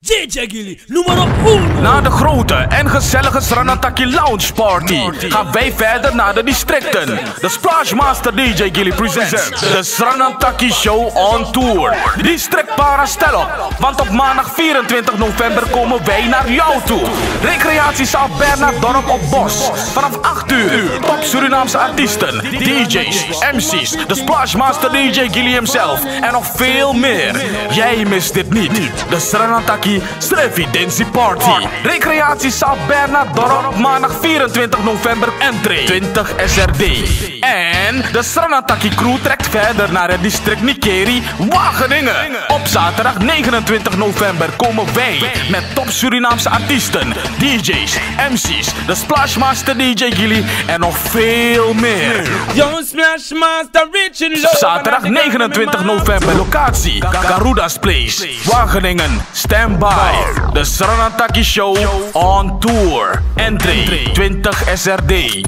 DJ Gilly, numero 1. Na de grote en gezellige Sranataki Lounge Party gaan wij verder naar de districten. De Splashmaster DJ Gilly presents de Sranataki Show on Tour. District Para, stel op, want op maandag 24 november komen wij naar jou toe. Recreatiezaal Bernard Dorp op Bos. Vanaf 8 uur, top Surinaamse artiesten, DJ's, MC's, de Splashmaster DJ Gilly himself en nog veel meer. Jij mist dit niet. De Sranataki Srevidentie Party. Recreatiezaal Bernard Dorp, maandag 24 november, entree 20 SRD. En de Sranataki crew trekt verder naar het district Nikeri, Wageningen. Op zaterdag 29 november komen wij met top Surinaamse artiesten, DJ's, MC's, de Splashmaster DJ Gilly en nog veel meer. Young Splashmaster Rich in Love. Zaterdag 29 november, locatie Garuda's Place, Wageningen. Stand by. The Sranataki Show on Tour. Entree 20 SRD.